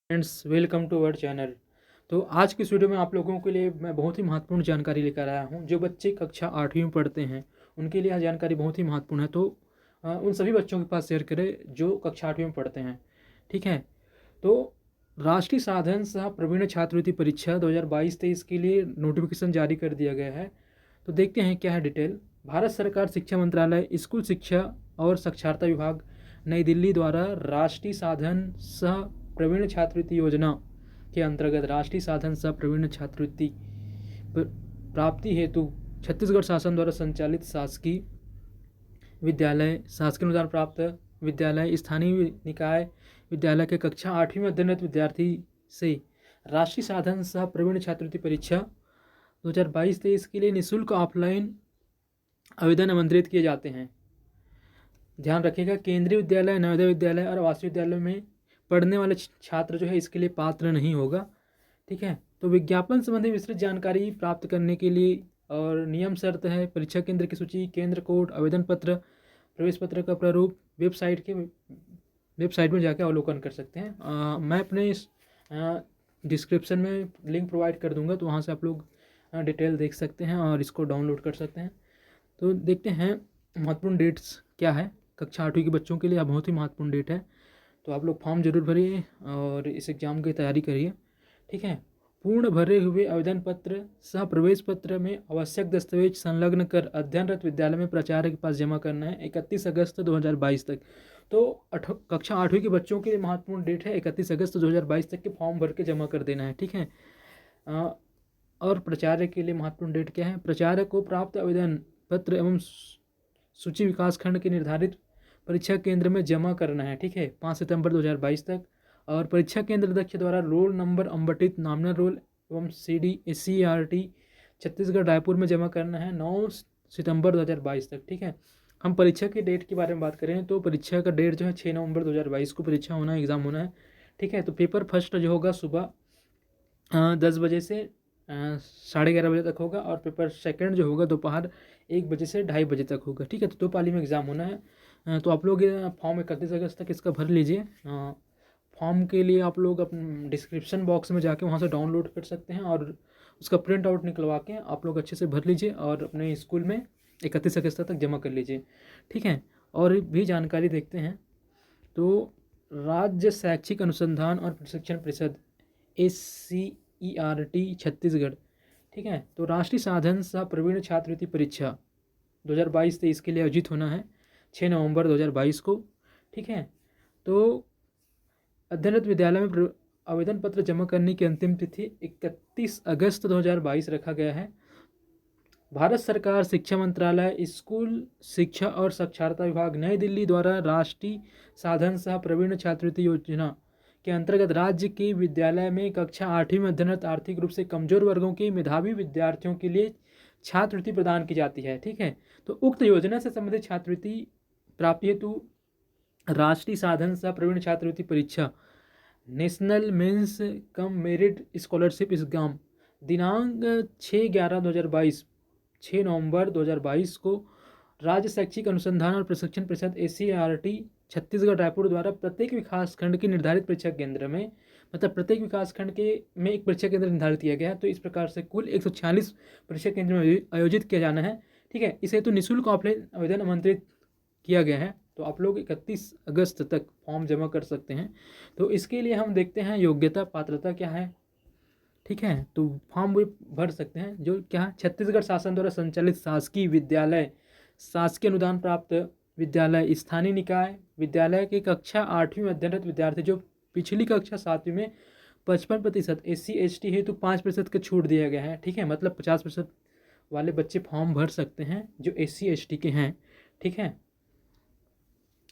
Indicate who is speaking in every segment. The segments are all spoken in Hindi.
Speaker 1: Friends, welcome to our channel. तो आज की इस वीडियो में आप लोगों के लिए मैं बहुत ही महत्वपूर्ण जानकारी लेकर आया हूं। जो बच्चे कक्षा 8वीं में पढ़ते हैं उनके लिए यह जानकारी बहुत ही महत्वपूर्ण है। तो उन सभी बच्चों के पास शेयर करें जो कक्षा 8वीं में पढ़ते हैं। ठीक है। तो राष्ट्रीय साधन सह प्रवीण छात्रवृत्ति परीक्षा 2022-23 के लिए नोटिफिकेशन जारी कर दिया गया है। तो देखते हैं क्या है डिटेल। भारत सरकार शिक्षा मंत्रालय, स्कूल शिक्षा और साक्षरता विभाग, नई दिल्ली द्वारा राष्ट्रीय साधन सह प्रवीण छात्रवृत्ति योजना के अंतर्गत राष्ट्रीय साधन सह प्रवीण छात्रवृत्ति प्राप्ति हेतु छत्तीसगढ़ शासन द्वारा संचालित शासकीय विद्यालय, शासकीय अनुदान प्राप्त विद्यालय, स्थानीय निकाय विद्यालय के कक्षा 8वीं में अध्ययनरत विद्यार्थी से राष्ट्रीय साधन सह प्रवीण छात्रवृत्ति परीक्षा 2022-23 के लिए निःशुल्क ऑफलाइन आवेदन आमंत्रित किए जाते हैं। ध्यान रखिएगा, केंद्रीय विद्यालय, नवोदय विद्यालय और आवासीय विद्यालय में पढ़ने वाले छात्र जो है इसके लिए पात्र नहीं होगा। ठीक है। तो विज्ञापन संबंधी विस्तृत जानकारी प्राप्त करने के लिए और नियम शर्त है, परीक्षा केंद्र की सूची, केंद्र कोड, आवेदन पत्र, प्रवेश पत्र का प्रारूप वेबसाइट में जाकर अवलोकन कर सकते हैं। मैं अपने इस डिस्क्रिप्शन में लिंक प्रोवाइड कर दूंगा, तो वहाँ से आप लोग डिटेल देख सकते हैं और इसको डाउनलोड कर सकते हैं। तो देखते हैं महत्वपूर्ण डेट्स क्या है। कक्षा 8वीं के बच्चों के लिए बहुत ही महत्वपूर्ण डेट है, तो आप लोग फॉर्म जरूर भरिए और इस एग्ज़ाम की तैयारी करिए। ठीक है। पूर्ण भरे हुए आवेदन पत्र सह प्रवेश पत्र में आवश्यक दस्तावेज संलग्न कर अध्ययनरत विद्यालय में प्राचार्य के पास जमा करना है 31 अगस्त 2022 तक। तो कक्षा 8वीं के बच्चों के लिए महत्वपूर्ण डेट है 31 अगस्त 2022 तक के फॉर्म भर के जमा कर देना है। ठीक है। और प्राचार्य के लिए महत्वपूर्ण डेट क्या है? प्राचार्य को प्राप्त आवेदन पत्र एवं सूची विकास खंड के निर्धारित परीक्षा केंद्र में जमा करना है। ठीक है, 5 सितंबर 2022 तक। और परीक्षा केंद्र अध्यक्ष द्वारा रोल नंबर आवंटित नॉमिनल रोल एवं CRT छत्तीसगढ़ रायपुर में जमा करना है 9 सितंबर 2022 तक। ठीक है। हम परीक्षा की डेट के बारे में बात करें तो परीक्षा का डेट जो है 6 नवंबर 2022 को परीक्षा होना है, एग्ज़ाम होना है। ठीक है। तो पेपर फर्स्ट जो होगा सुबह 10 बजे से 11:30 बजे तक होगा और पेपर सेकंड जो होगा दोपहर 1 बजे से 2:30 बजे तक होगा। ठीक है। तो 2 पाली में एग्ज़ाम होना है। तो आप लोग फॉर्म 31 अगस्त तक इसका भर लीजिए। फॉर्म के लिए आप लोग अपने डिस्क्रिप्शन बॉक्स में जाके वहाँ से डाउनलोड कर सकते हैं और उसका प्रिंट आउट निकलवा के आप लोग अच्छे से भर लीजिए और अपने स्कूल में 31 अगस्त तक जमा कर लीजिए। ठीक है। और भी जानकारी देखते हैं। तो राज्य शैक्षिक अनुसंधान और प्रशिक्षण परिषद SCERT छत्तीसगढ़, ठीक है, तो राष्ट्रीय साधन सह प्रवीण छात्रवृत्ति परीक्षा 2022-23 के लिए आयोजित होना है 6 नवंबर 2022 को। ठीक है। तो अध्ययनरत विद्यालय में आवेदन पत्र जमा करने की अंतिम तिथि 31 अगस्त 2022 रखा गया है। भारत सरकार शिक्षा मंत्रालय, स्कूल शिक्षा और साक्षरता विभाग, नई दिल्ली द्वारा राष्ट्रीय साधन सह प्रवीण छात्रवृत्ति योजना के अंतर्गत राज्य के विद्यालय में कक्षा 8वीं में अध्ययनरत आर्थिक रूप से कमजोर वर्गों के मेधावी विद्यार्थियों के लिए छात्रवृत्ति प्रदान की जाती है। ठीक है। तो उक्त योजना से संबंधित छात्रवृत्ति प्राप्ति हेतु राष्ट्रीय साधन सह प्रवीण छात्रवृत्ति परीक्षा national means cum merit scholarship exam दिनांक 6/11/2022 6 नवंबर 2022 को राज्य शैक्षिक अनुसंधान और प्रशिक्षण परिषद SCERT छत्तीसगढ़ रायपुर द्वारा प्रत्येक विकास खंड के निर्धारित परीक्षा केंद्र में, मतलब प्रत्येक विकास खंड के में एक परीक्षा केंद्र निर्धारित किया गया है। तो इस प्रकार से कुल 146 परीक्षा केंद्र में आयोजित किया जाना है। ठीक है। इसे तो निःशुल्क ऑफलाइन आवेदन आमंत्रित किया गया है। तो आप लोग 31 अगस्त तक फॉर्म जमा कर सकते हैं। तो इसके लिए हम देखते हैं योग्यता पात्रता क्या है। ठीक है। तो फॉर्म भी भर सकते हैं जो क्या है, छत्तीसगढ़ शासन द्वारा संचालित शासकीय विद्यालय, शासकीय अनुदान प्राप्त विद्यालय, स्थानीय निकाय विद्यालय के कक्षा 8वीं में अध्ययनरत विद्यार्थी जो पिछली कक्षा 7वीं में 55% SC/ST हेतु 5% का छूट दिया गया है। ठीक है। मतलब 50% वाले बच्चे फॉर्म भर सकते हैं जो SC/ST के हैं। ठीक है।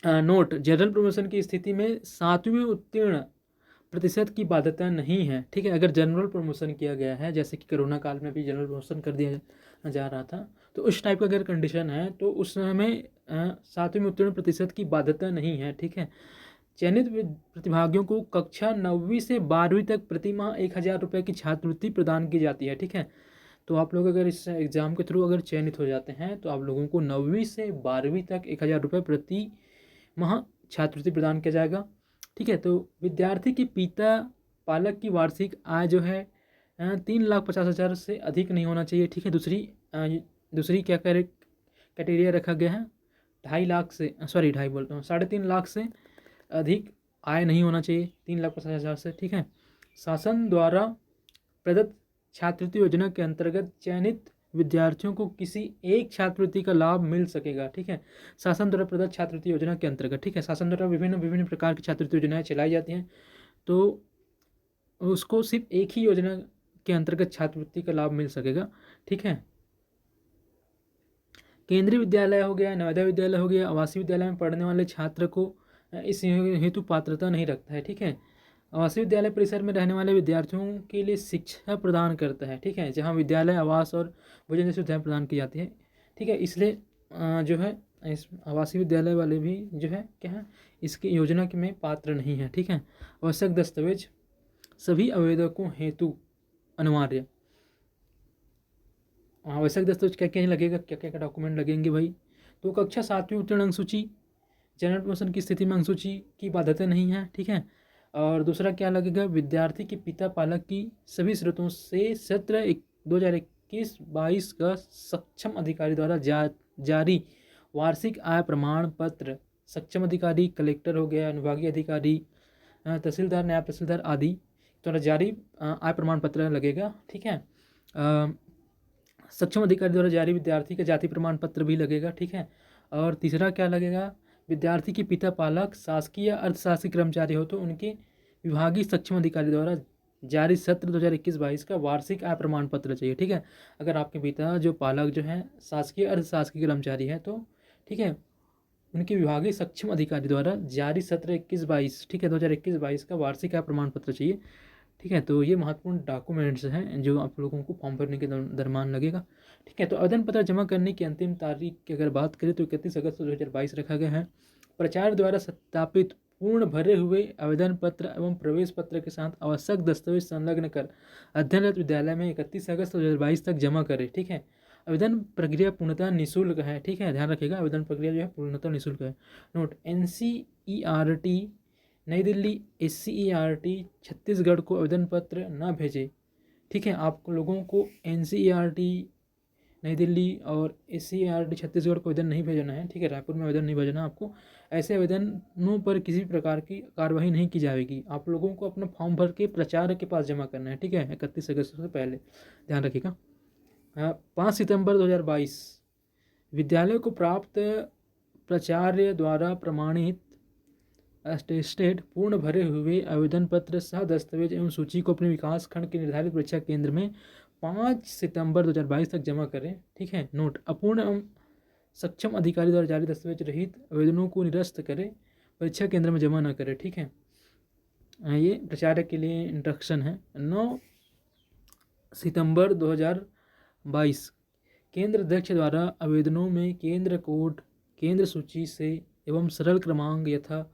Speaker 1: नोट, जनरल प्रमोशन की स्थिति में 7वीं में उत्तीर्ण प्रतिशत की बाध्यता नहीं है। ठीक है। अगर जनरल प्रमोशन किया गया है, जैसे कि कोरोना काल में भी जनरल प्रमोशन कर दिया जा रहा था, तो उस टाइप का अगर कंडीशन है तो उस समय 7वीं में उत्तीर्ण प्रतिशत की बाध्यता नहीं है। ठीक है। चयनित प्रतिभागियों को कक्षा 9वीं से 12वीं तक प्रति माह 1000 रुपये की छात्रवृत्ति प्रदान की जाती है। ठीक है। तो आप लोग अगर इस एग्ज़ाम के थ्रू अगर चयनित हो जाते हैं तो आप लोगों को 9वीं से 12वीं तक 1000 रुपये प्रति माह छात्रवृत्ति प्रदान किया जाएगा। ठीक है। तो विद्यार्थी के पिता पालक की वार्षिक आय जो है 3,50,000 से अधिक नहीं होना चाहिए। ठीक है, दूसरी क्या क्राइटेरिया रखा गया है, 2.5 लाख से, सॉरी 2.5 बोलता हूँ, 3.5 लाख से अधिक आय नहीं होना चाहिए, 3,50,000 से। ठीक है, शासन द्वारा प्रदत्त छात्रवृत्ति योजना के अंतर्गत चयनित विद्यार्थियों को किसी एक छात्रवृत्ति का लाभ मिल सकेगा। ठीक है, शासन द्वारा प्रदत्त छात्रवृत्ति योजना के अंतर्गत, ठीक है, शासन द्वारा विभिन्न प्रकार की छात्रवृत्ति योजनाएं चलाई जाती हैं, तो उसको सिर्फ एक ही योजना के अंतर्गत छात्रवृत्ति का लाभ मिल सकेगा। ठीक है, केंद्रीय विद्यालय हो गया, नवोदय विद्यालय हो गया, आवासीय विद्यालय में पढ़ने वाले छात्र को इस हेतु पात्रता नहीं रखता है। ठीक है, आवासीय विद्यालय परिसर में रहने वाले विद्यार्थियों के लिए शिक्षा प्रदान करता है। ठीक है, जहाँ विद्यालय, आवास और भोजन जैसी सुविधाएं प्रदान की जाती है। ठीक है, इसलिए जो है इस आवासीय विद्यालय वाले भी जो है क्या है, इसकी योजना में पात्र नहीं है। ठीक है, आवश्यक दस्तावेज सभी आवेदकों हेतु अनिवार्य। आवश्यक दस्तावेज क्या क्या लगेगा, क्या क्या डॉक्यूमेंट लगेंगे भाई, तो कक्षा 7वीं उत्तीर्ण अंकसूची, जनरल प्रमोशन की स्थिति में अंकसूची की बाध्यता नहीं है। ठीक है, और दूसरा क्या लगेगा, विद्यार्थी के पिता पालक की सभी स्रोतों से सत्र 2021-22 का सक्षम अधिकारी द्वारा जारी वार्षिक आय प्रमाण पत्र, सक्षम अधिकारी कलेक्टर हो गया, अनुभागीय अधिकारी, तहसीलदार, नायब तहसीलदार आदि द्वारा जारी आय प्रमाण पत्र लगेगा। ठीक है, सक्षम अधिकारी द्वारा जारी विद्यार्थी का जाति प्रमाण पत्र भी लगेगा। ठीक है, और तीसरा क्या लगेगा, विद्यार्थी के पिता पालक शासकीय या अर्धशासकीय कर्मचारी हो तो उनके विभागीय सक्षम अधिकारी द्वारा जारी सत्र 2021-22 का वार्षिक आय प्रमाण पत्र चाहिए। ठीक है, अगर आपके पिता जो पालक जो है शासकीय अर्धशासकीय कर्मचारी है तो ठीक है, उनके विभागीय सक्षम अधिकारी द्वारा जारी सत्र 21-22, ठीक है, 2021-22 का वार्षिक आय प्रमाण पत्र चाहिए। ठीक है, तो ये महत्वपूर्ण डॉक्यूमेंट्स हैं जो आप लोगों को फॉर्म भरने के दरम्यान लगेगा। ठीक है, तो आवेदन पत्र जमा करने की अंतिम तारीख की अगर बात करें तो 31 अगस्त 2022 रखा गया है। प्राचार्य द्वारा सत्यापित पूर्ण भरे हुए आवेदन पत्र एवं प्रवेश पत्र के साथ आवश्यक दस्तावेज संलग्न कर अध्ययनरत विद्यालय में 31 अगस्त 2022 तक जमा करें। ठीक है, आवेदन प्रक्रिया पूर्णतः निःशुल्क है। ठीक है, ध्यान रखिएगा, आवेदन प्रक्रिया जो है पूर्णतः निःशुल्क है। नोट, NCERT नई दिल्ली, SCERT छत्तीसगढ़ को आवेदन पत्र न भेजे। ठीक है, आप लोगों को NCERT नई दिल्ली और SCERT छत्तीसगढ़ को आवेदन नहीं भेजना है। ठीक है, रायपुर में आवेदन नहीं भेजना आपको। ऐसे आवेदनों पर किसी प्रकार की कार्रवाई नहीं की जाएगी। आप लोगों को अपना फॉर्म भर के प्राचार्य के पास जमा करना है। ठीक है, 31 अगस्त से पहले, ध्यान रखिएगा। 5 सितंबर 2022 विद्यालय को प्राप्त प्राचार्य द्वारा प्रमाणित अटेस्टेड पूर्ण भरे हुए आवेदन पत्र सह दस्तावेज एवं सूची को अपने विकास खंड के निर्धारित परीक्षा केंद्र में 5 सितंबर 2022 तक जमा करें। ठीक है, नोट, अपूर्ण एवं सक्षम अधिकारी द्वारा जारी दस्तावेज रहित आवेदनों को निरस्त करें, परीक्षा केंद्र में जमा न करें। ठीक है, ये प्राचार्य के लिए इंस्ट्रक्शन है। 9 सितंबर 2022 केंद्र अध्यक्ष द्वारा आवेदनों में केंद्र कोड, केंद्र सूची से एवं सरल क्रमांक यथा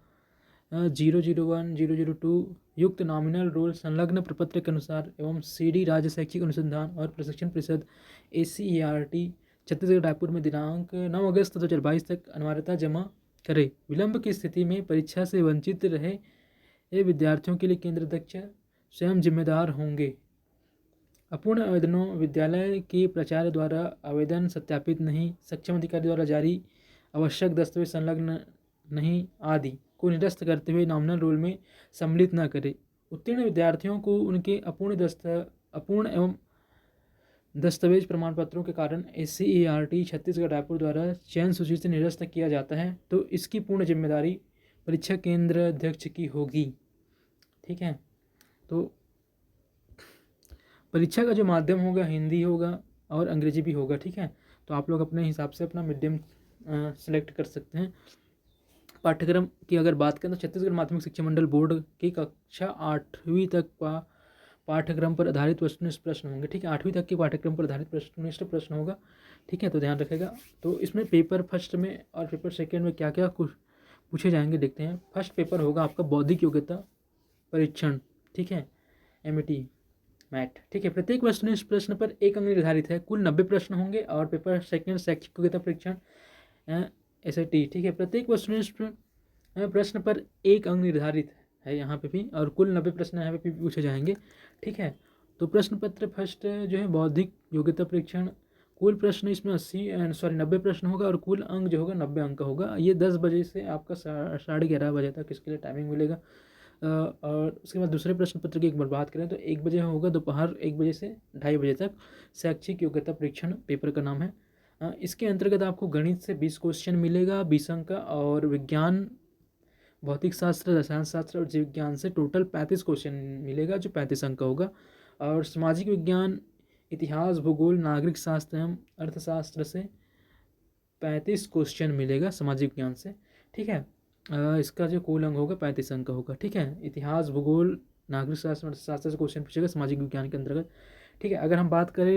Speaker 1: 001, 002 युक्त नॉमिनल रोल संलग्न प्रपत्र के अनुसार एवं CD राज्य शैक्षिक अनुसंधान और प्रशिक्षण परिषद SCERT छत्तीसगढ़ रायपुर में दिनांक 9 अगस्त 2022 तक अनिवार्यता जमा करें। विलंब की स्थिति में परीक्षा से वंचित रहे ये विद्यार्थियों के लिए केंद्र अध्यक्ष स्वयं जिम्मेदार होंगे। अपूर्ण आवेदनों, विद्यालय के प्राचार्य द्वारा आवेदन सत्यापित नहीं, सक्षम अधिकारी द्वारा जारी आवश्यक दस्तावेज संलग्न नहीं आदि को निरस्त करते हुए नॉमिनल रोल में सम्मिलित न करें। उत्तीर्ण विद्यार्थियों को उनके अपूर्ण एवं दस्तावेज प्रमाण पत्रों के कारण SCERT छत्तीसगढ़ रायपुर द्वारा चयन सूची से निरस्त किया जाता है तो इसकी पूर्ण जिम्मेदारी परीक्षा केंद्र अध्यक्ष की होगी। ठीक है, तो परीक्षा का जो माध्यम होगा हिंदी होगा और अंग्रेजी भी होगा। ठीक है, तो आप लोग अपने हिसाब से अपना मीडियम सेलेक्ट कर सकते हैं। पाठ्यक्रम की अगर बात करें तो छत्तीसगढ़ माध्यमिक शिक्षा मंडल बोर्ड की कक्षा 8वीं तक का पाठ्यक्रम पर आधारित वस्तुनिष्ठ प्रश्न होंगे। ठीक है, 8वीं तक के पाठ्यक्रम पर आधारित वस्तुनिष्ठ प्रश्न होगा। ठीक है, तो ध्यान रखेगा। तो इसमें पेपर फर्स्ट में और पेपर सेकेंड में क्या क्या कुछ पूछे जाएंगे देखते हैं। फर्स्ट पेपर होगा आपका बौद्धिक योग्यता परीक्षण। ठीक है, MET मैथ। ठीक है, प्रत्येक वस्तुनिष्ठ प्रश्न पर 1 अंक निर्धारित है। कुल 90 प्रश्न होंगे। और पेपर सेकेंड शैक्षिक योग्यता परीक्षण SAT। ठीक है, प्रत्येक वस्तुनिष्ठ प्रश्न पर 1 अंक निर्धारित है यहाँ पे भी, और कुल 90 प्रश्न यहाँ पे भी पूछे जाएंगे। ठीक है, तो प्रश्न पत्र फर्स्ट जो है बौद्धिक योग्यता परीक्षण, कुल प्रश्न इसमें 90 प्रश्न होगा और कुल अंक जो होगा 90 अंक का होगा। ये 10 बजे से आपका 11:30 बजे तक इसके लिए टाइमिंग मिलेगा। और उसके बाद दूसरे प्रश्न पत्र की एक बार बात करें तो 1 बजे होगा, दोपहर 1 बजे से 2:30 बजे तक शैक्षिक योग्यता परीक्षण पेपर का नाम है। इसके अंतर्गत आपको गणित से 20 क्वेश्चन मिलेगा 20 अंक का, और विज्ञान, भौतिक शास्त्र, रसायन शास्त्र और जीव विज्ञान से टोटल 35 क्वेश्चन मिलेगा जो 35 अंक का होगा। और सामाजिक विज्ञान, इतिहास, भूगोल, नागरिक शास्त्र एवं अर्थशास्त्र से 35 क्वेश्चन मिलेगा सामाजिक विज्ञान से। ठीक है, इसका जो कुल अंक होगा 35 अंक का होगा। ठीक है, इतिहास, भूगोल, नागरिक शास्त्र, अर्थशास्त्र से क्वेश्चन पूछेगा सामाजिक विज्ञान के अंतर्गत। ठीक है, अगर हम बात करें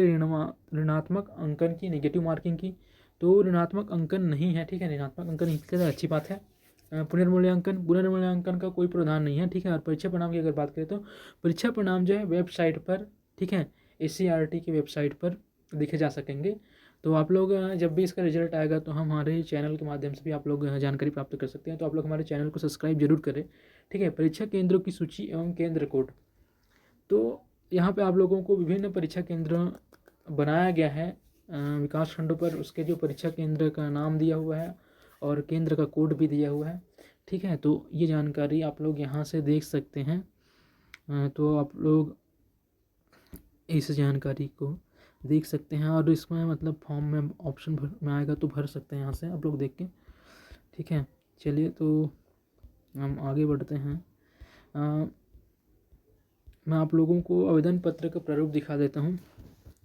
Speaker 1: ऋणात्मक अंकन की, नेगेटिव मार्किंग की, तो ऋणात्मक अंकन नहीं है। ठीक है, ऋणात्मक अंकन इसके लिए अच्छी बात है। पुनर्मूल्यांकन का कोई प्रावधान नहीं है। ठीक है, और परीक्षा परिणाम की अगर बात करें तो परीक्षा परिणाम जो है वेबसाइट पर, ठीक है, SCERT की वेबसाइट पर देखे जा सकेंगे। तो आप लोग जब भी इसका रिजल्ट आएगा तो हम हमारे चैनल के माध्यम से भी आप लोग जानकारी प्राप्त कर सकते हैं। तो आप लोग हमारे चैनल को सब्सक्राइब जरूर करें। ठीक है, परीक्षा केंद्रों की सूची एवं केंद्र कोड, तो यहाँ पे आप लोगों को विभिन्न परीक्षा केंद्र बनाया गया है विकास खंडों पर, उसके जो परीक्षा केंद्र का नाम दिया हुआ है और केंद्र का कोड भी दिया हुआ है। ठीक है, तो ये जानकारी आप लोग यहाँ से देख सकते हैं। तो आप लोग इस जानकारी को देख सकते हैं, और इसमें मतलब फॉर्म में ऑप्शन भर में आएगा तो भर सकते हैं यहाँ से आप लोग देख के। ठीक है, चलिए तो हम आगे बढ़ते हैं। मैं आप लोगों को आवेदन पत्र का प्रारूप दिखा देता हूँ।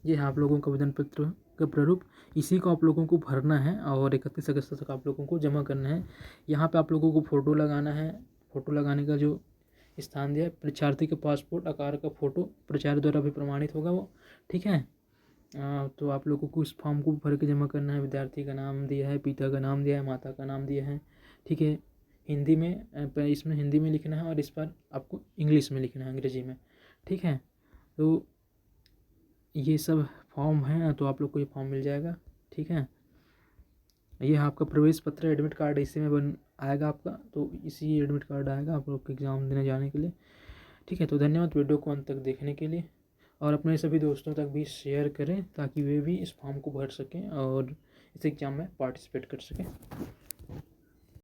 Speaker 1: ये है आप लोगों का आवेदन पत्र का प्रारूप, इसी को आप लोगों को भरना है और 31 अगस्त तक आप लोगों को जमा करना है। यहाँ पे आप लोगों को फ़ोटो लगाना है। फ़ोटो लगाने का जो स्थान दिया है, परीक्षार्थी के पासपोर्ट आकार का फ़ोटो प्राचार्य द्वारा भी प्रमाणित होगा वो। ठीक है, तो आप लोगों को इस फॉर्म को भर के जमा करना है। विद्यार्थी का नाम दिया है, पिता का नाम दिया है, माता का नाम दिया है। ठीक है, हिंदी में, इसमें हिंदी में लिखना है और इस पर आपको इंग्लिश में लिखना है, अंग्रेजी में। ठीक है, तो ये सब फॉर्म है, तो आप लोग को ये फॉर्म मिल जाएगा। ठीक है, ये आपका प्रवेश पत्र, एडमिट कार्ड इसी में आएगा आपका, तो इसी एडमिट कार्ड आएगा आप लोग को एग्ज़ाम देने जाने के लिए। ठीक है, तो धन्यवाद वीडियो को अंत तक देखने के लिए, और अपने सभी दोस्तों तक भी शेयर करें ताकि वे भी इस फॉर्म को भर सकें और इस एग्ज़ाम में पार्टिसिपेट कर सकें।